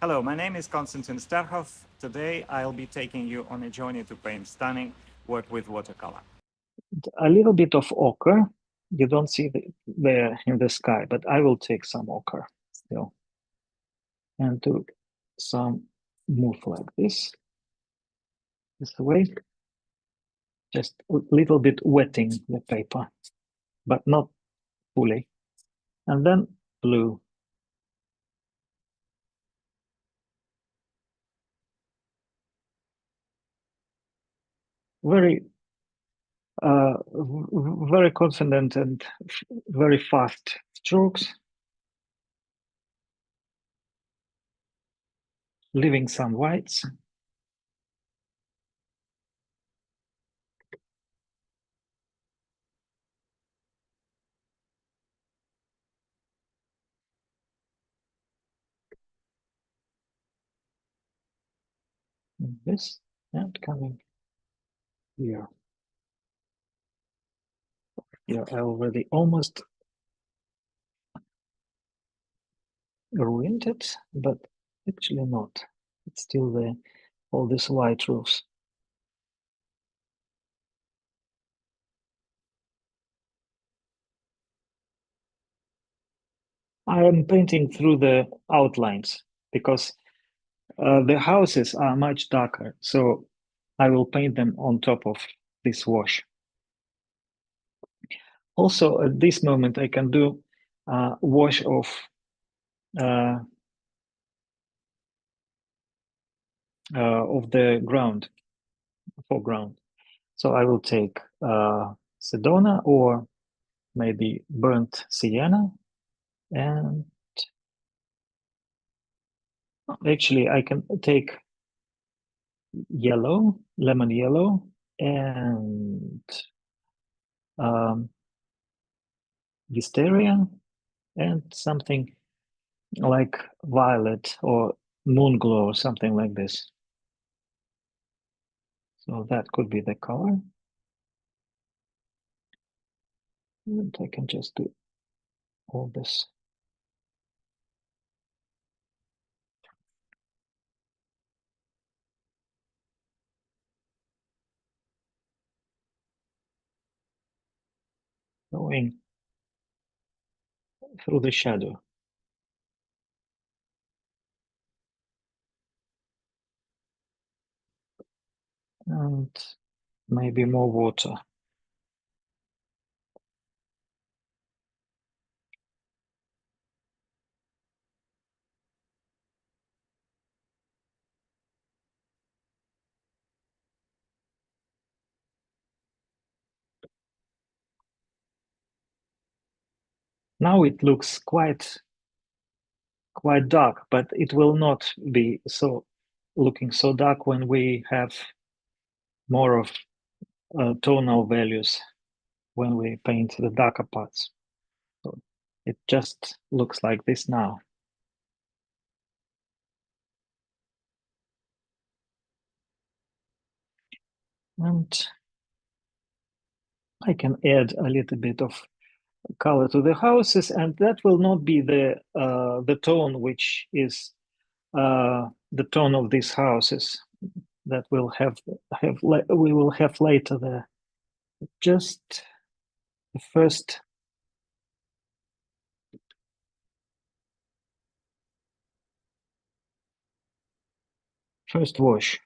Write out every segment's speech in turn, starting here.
Hello, my name is Konstantin Sterkhov. Today I'll be taking you on a journey to paint stunning work with watercolor. A little bit of ochre. You don't see there in the sky, but I will take some ochre still and do some move like this way. Just a little bit wetting the paper, but not fully. And then blue. Very very confident and very fast strokes, leaving some whites. This and coming here. Yeah, I already almost ruined it, but actually not. It's still there, all these white roofs. I am painting through the outlines because the houses are much darker, so I will paint them on top of this wash. Also, at this moment, I can do wash of the ground, foreground. So I will take Sedona or maybe burnt sienna, and actually I can take yellow, lemon yellow, and wisteria, and something like violet or moon glow or something like this. So that could be the color. And I can just do all this. Going through the shadow. And maybe more water. Now it looks quite dark, but it will not be so looking so dark when we have more of tonal values when we paint the darker parts. So it just looks like this now. And I can add a little bit of color to the houses, and that will not be the tone which is the tone of these houses that we'll we will have later there. Just the first wash.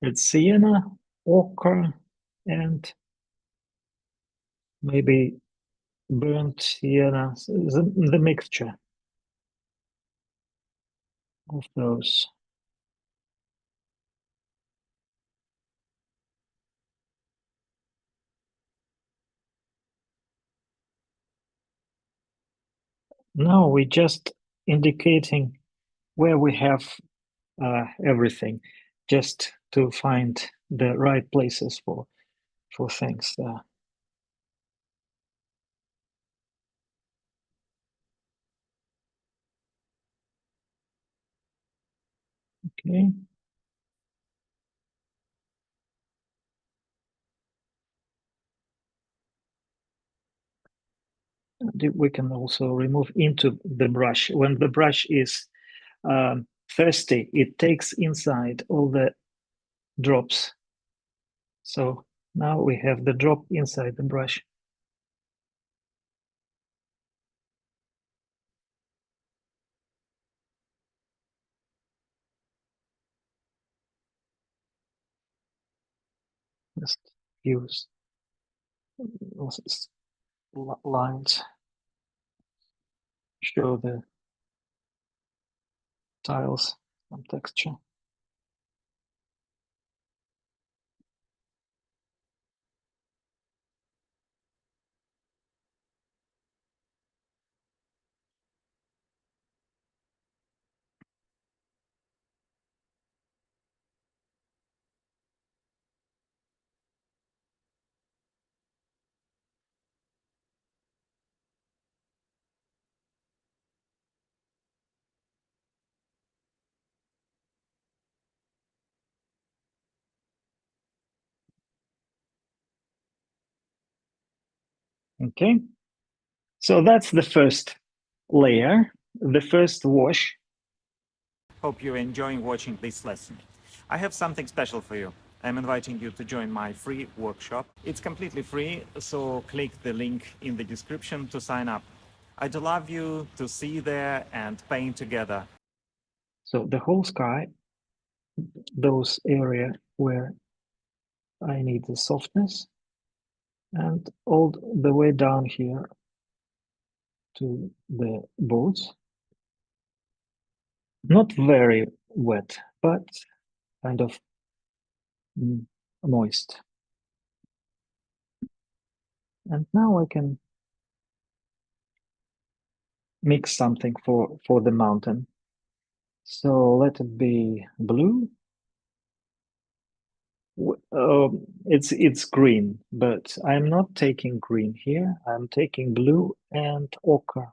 It's sienna, ochre, and maybe burnt sienna, the mixture of those. Now we're just indicating where we have everything, just to find the right places for things there. Okay. We can also remove into the brush. When the brush is thirsty, it takes inside all the drops. So now we have the drop inside the brush. Just use lines, show the tiles some texture. Okay, so that's the first layer, the first wash. Hope you're enjoying watching this lesson. I have something special for you. I'm inviting you to join my free workshop. It's completely free, so click the link in the description to sign up. I'd love you to see there and paint together. So the whole sky, those area where I need the softness, and all the way down here to the boats. Not very wet, but kind of moist. And now I can mix something for the mountain. So let it be blue. It's green, but I'm not taking green here. I'm taking blue and ochre.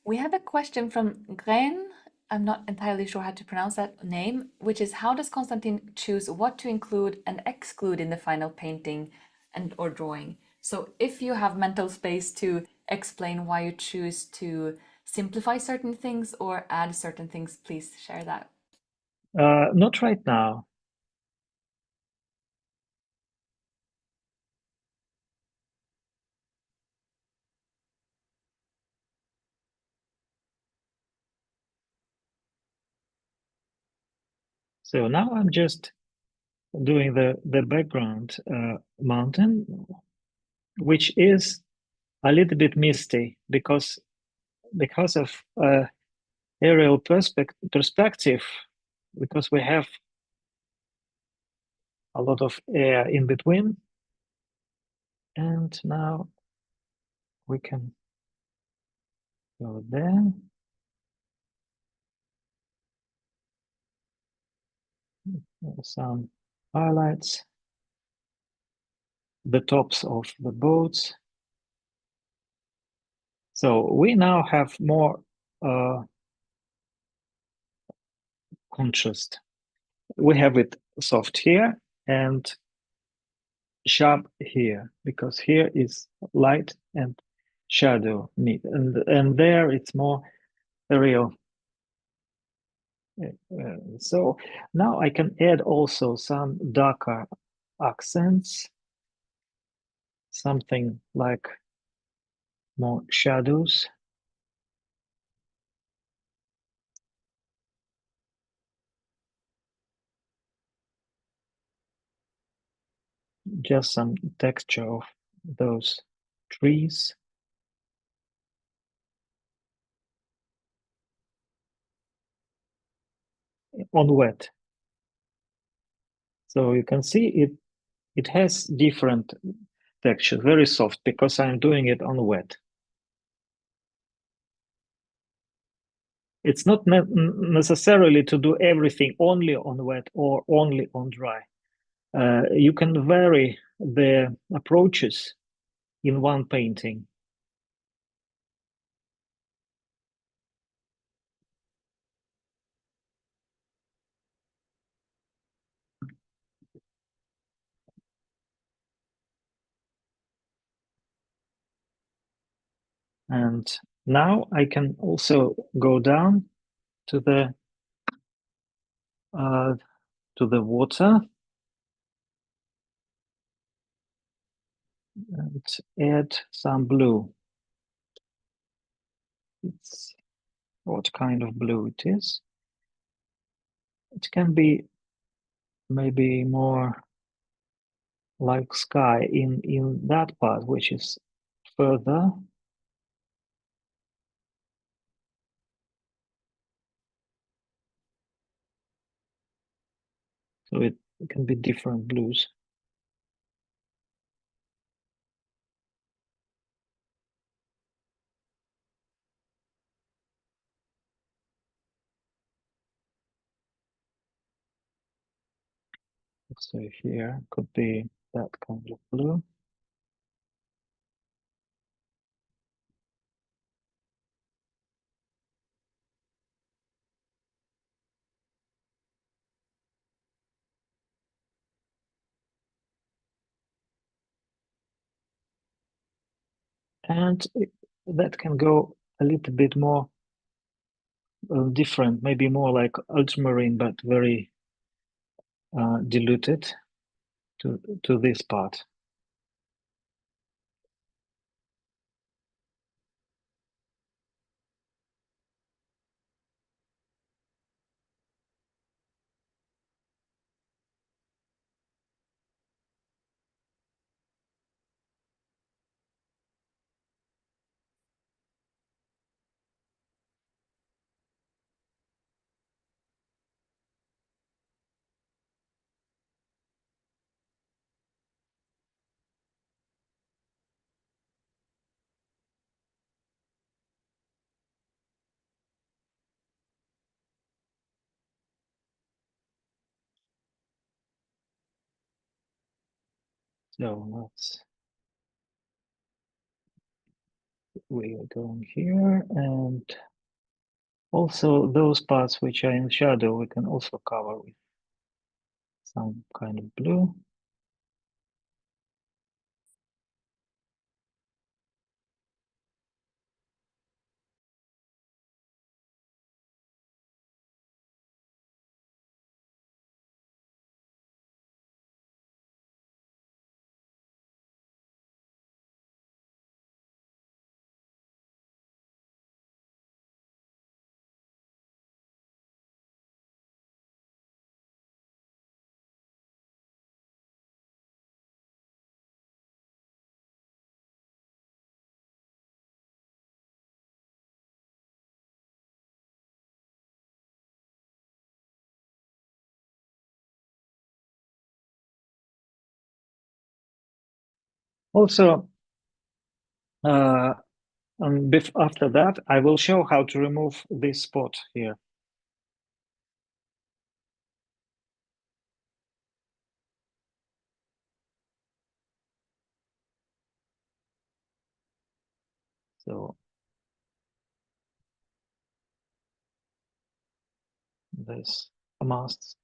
We have a question from Gren. I'm not entirely sure how to pronounce that name, which is how does Konstantin choose what to include and exclude in the final painting and or drawing? So if you have mental space to explain why you choose to simplify certain things or add certain things, please share that. Not right now. So now I'm just doing the background mountain, which is a little bit misty because of aerial perspective, because we have a lot of air in between. And now we can go there. Some highlights, the tops of the boats. So we now have more contrast. We have it soft here and sharp here, because here is light and shadow meet, and there it's more real. So now I can add also some darker accents, something like more shadows. Just some texture of those trees. On wet. So you can see it has different texture, very soft, because I'm doing it on wet. It's not necessarily to do everything only on wet or only on dry. You can vary the approaches. in one painting. And now I can also go down to the water and add some blue. It's what kind of blue it is. It can be maybe more like sky in that part, which is further. So it can be different blues. So here could be that kind of blue. And that can go a little bit more different, maybe more like ultramarine, but very diluted to this part. So we are going here, and also those parts which are in shadow, we can also cover with some kind of blue. Also, after that, I will show how to remove this spot here. So this must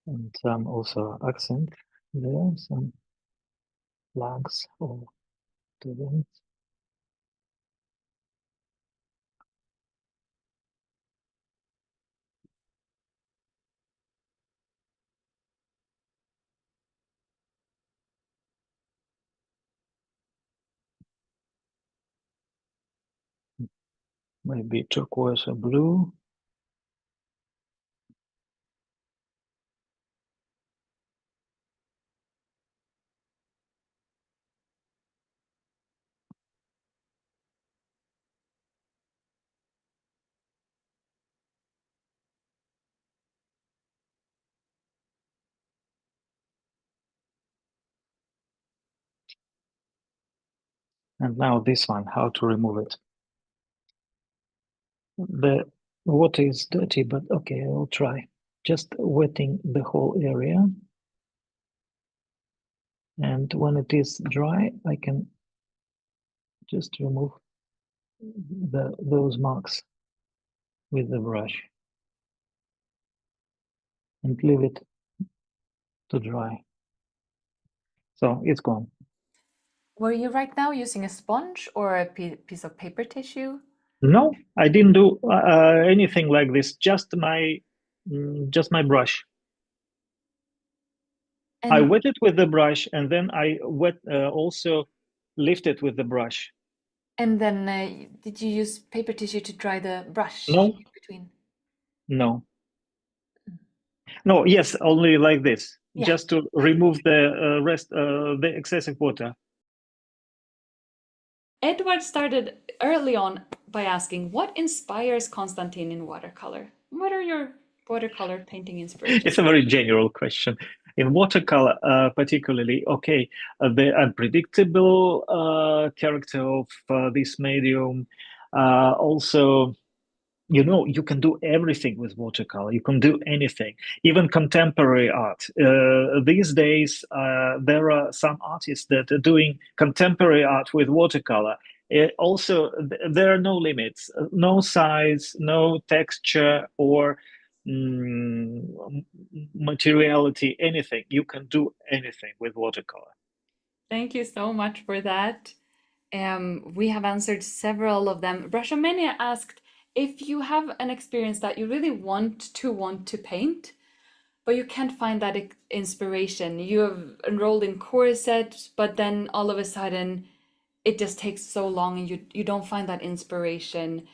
and some also accent there, some flags or doing. Maybe turquoise or blue. And now this one, how to remove it. The water is dirty, but okay, I'll try. Just wetting the whole area. And when it is dry, I can just remove those marks with the brush and leave it to dry. So it's gone. Were you right now using a sponge or a piece of paper tissue? No, I didn't do anything like this. Just my brush. I And wet it with the brush, and then I also lift it with the brush. and then did you use paper tissue to dry the brush No, in between? no, no. Yes, only like this, Yeah. just to remove the the excessive water. Edward started early on by asking, what inspires Konstantin in watercolor? What are your watercolor painting inspirations? It's a very general question. In watercolor, particularly, okay, the unpredictable character of this medium. Also, you know, you can do everything with watercolor. You can do anything, even contemporary art. These days, there are some artists that are doing contemporary art with watercolor. Also, there are no limits, no size, no texture or materiality, anything. You can do anything with watercolor. Thank you so much for that. We have answered several of them. Brashamania asked if you have an experience that you really want to paint, but you can't find that inspiration. You have enrolled in courses, but then all of a sudden it just takes so long and you don't find that inspiration.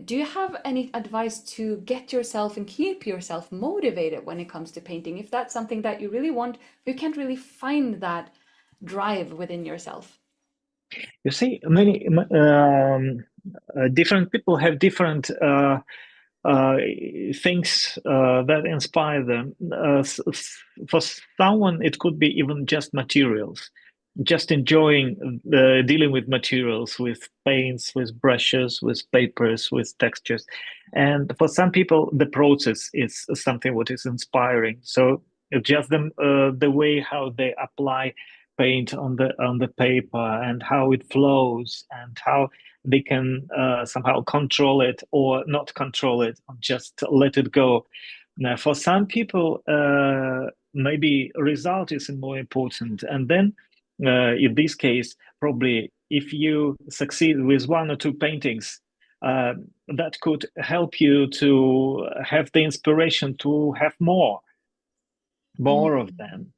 Do you have any advice to get yourself and keep yourself motivated when it comes to painting? If that's something that you really want, you can't really find that drive within yourself. You see, many different people have different things that inspire them. For someone, it could be even just materials, just enjoying dealing with materials, with paints, with brushes, with papers, with textures. And for some people, the process is something what is inspiring. So it's just the way how they apply paint on the paper and how it flows and how they can somehow control it or not control it, just let it go. Now, for some people, maybe result is more important. And then, in this case, probably if you succeed with one or two paintings, that could help you to have the inspiration to have more of them.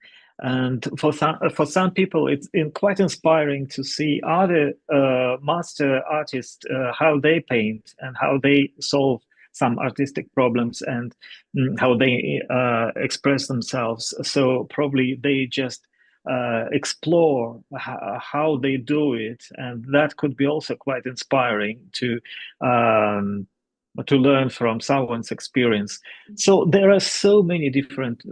And for some people, it's quite inspiring to see other master artists how they paint and how they solve some artistic problems and how they express themselves. So probably they just explore how they do it, and that could be also quite inspiring to learn from someone's experience. So there are so many different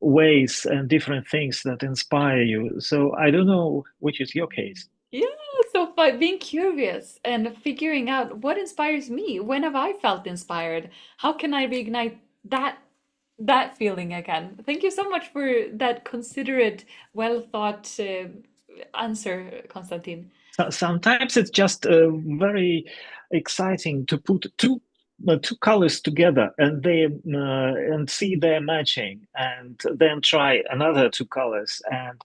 ways and different things that inspire you. So I don't know which is your case. Yeah, so by being curious and figuring out what inspires me, when have I felt inspired? How can I reignite that feeling again? Thank you so much for that considerate, well thought answer, Konstantin. Sometimes it's just very exciting to put two colors together and see their matching, and then try another two colors, and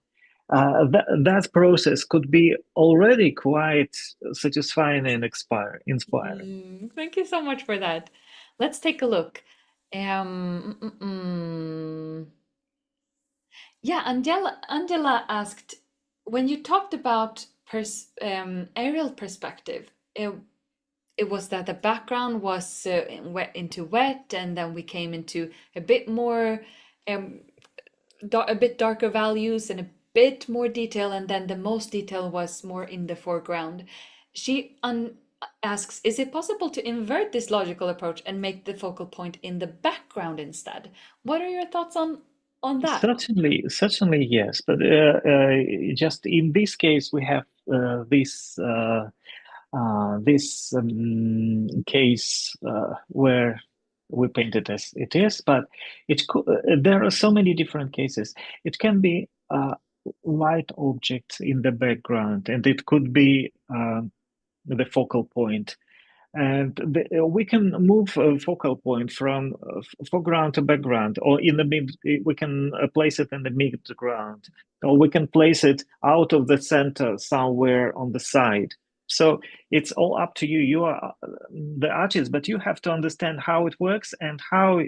that process could be already quite satisfying and inspiring. Thank you so much for that. Let's take a look. Yeah, Angela asked, when you talked about aerial perspective, it was that the background was into wet, and then we came into a bit more, a bit darker values and a bit more detail, and then the most detail was more in the foreground. She asks, is it possible to invert this logical approach and make the focal point in the background instead? What are your thoughts on that? Certainly, yes. But just in this case, we have this case where we painted as it is, but there are so many different cases. It can be light objects in the background, and it could be the focal point. And we can move a focal point from foreground to background, or in the mid. We can place it in the midground, or we can place it out of the center somewhere on the side. So it's all up to you. You are the artist, but you have to understand how it works and how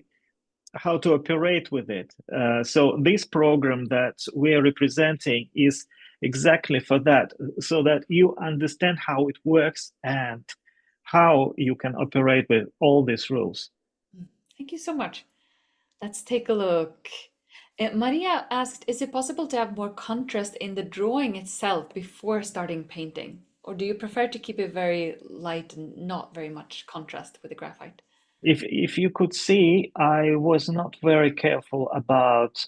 to operate with it. So this program that we are representing is exactly for that, so that you understand how it works and how you can operate with all these rules. Thank you so much. Let's take a look. Maria asked, is it possible to have more contrast in the drawing itself before starting painting? Or do you prefer to keep it very light and not very much contrast with the graphite? If you could see, I was not very careful about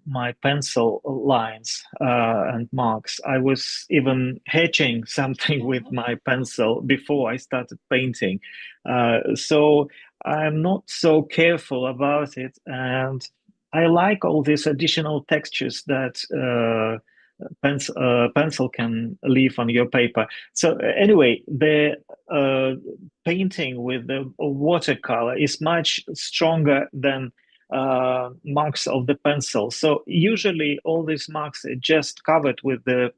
my pencil lines and marks. I was even hatching something with my pencil before I started painting. So I'm not so careful about it. And I like all these additional textures that pencil can leave on your paper. So anyway, the painting with the watercolor is much stronger than marks of the pencil. So usually all these marks are just covered with the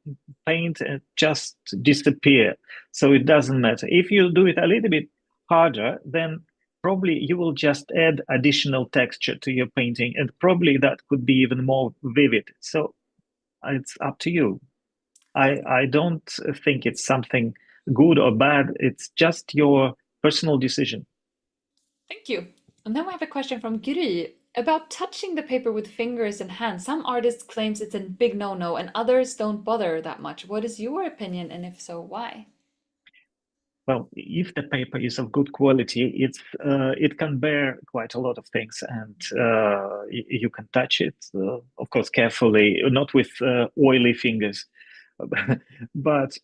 paint and just disappear. So it doesn't matter. If you do it a little bit harder, then probably you will just add additional texture to your painting, and probably that could be even more vivid. So it's up to you. I don't think it's something good or bad. It's just your personal decision. Thank you. And then we have a question from Gry about touching the paper with fingers and hands. Some artists claims it's a big no-no and others don't bother that much. What is your opinion, and if so, why? Well, if the paper is of good quality, it can bear quite a lot of things, and you can touch it, of course, carefully, not with oily fingers, but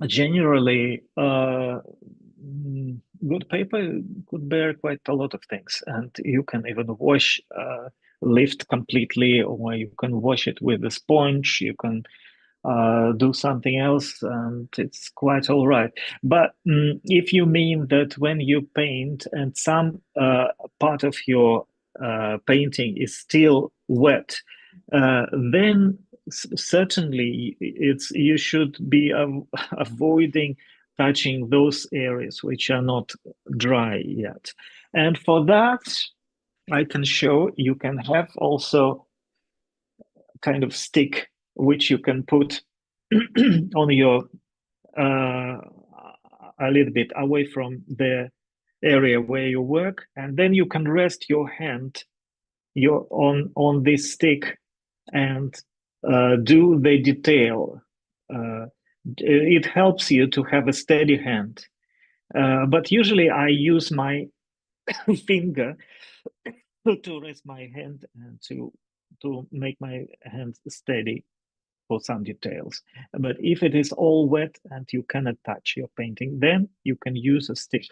generally, good paper could bear quite a lot of things, and you can even wash, lift completely, or you can wash it with a sponge. You can do something else, and it's quite all right. But if you mean that when you paint and some part of your painting is still wet, then certainly you should be avoiding touching those areas which are not dry yet. And for that, I can show you can have also kind of stick which you can put on your a little bit away from the area where you work, and then you can rest your hand on this stick and do the detail. It helps you to have a steady hand. But usually I use my finger to rest my hand and to make my hand steady for some details. But if it is all wet and you cannot touch your painting, then you can use a stick.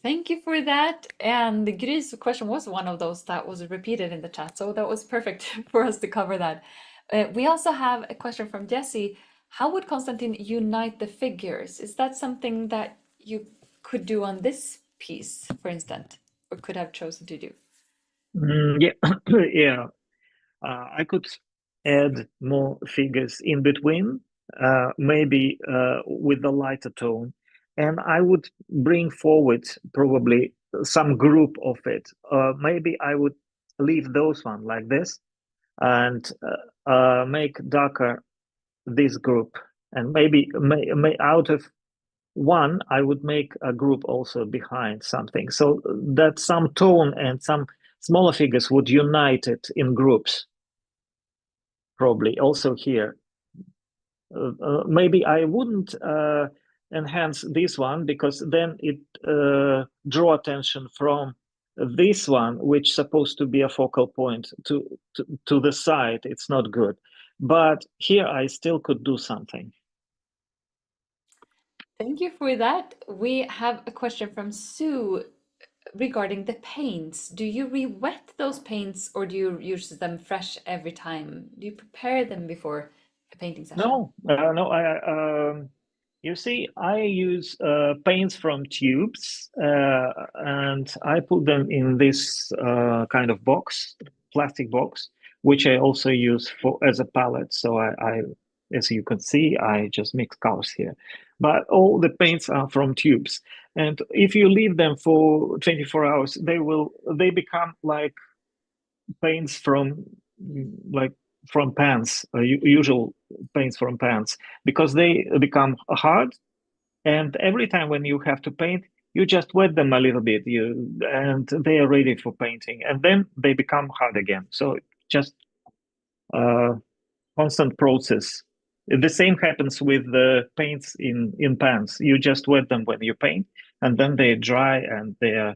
Thank you for that. And the Gry's question was one of those that was repeated in the chat, so that was perfect for us to cover that. We also have a question from Jesse. How would Konstantin unite the figures? Is that something that you could do on this piece, for instance, or could have chosen to do? Yeah, yeah. I could add more figures in between, maybe with the lighter tone, and I would bring forward probably some group of it. Maybe I would leave those one like this and make darker this group, and maybe out of one I would make a group also behind something, so that some tone and some smaller figures would unite it in groups. Probably also here. Maybe I wouldn't enhance this one, because then it draw attention from this one, which is supposed to be a focal point, to the side. It's not good. but here I still could do something. Thank you for that. We have a question from Sue regarding the paints. Do you re-wet those paints or do you use them fresh every time? Do you prepare them before a painting session? No. You see, I use paints from tubes, and I put them in this kind of box, plastic box, which I also use for as a palette. So as you can see, I just mix colors here. But all the paints are from tubes, and if you leave them for 24 hours, they become like paints from from pans, usual paints from pans, because they become hard. And every time when you have to paint, you just wet them a little bit, and they are ready for painting, and then they become hard again. So just a constant process. The same happens with the paints in pans. You just wet them when you paint, and then they dry and they are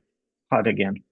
hard again.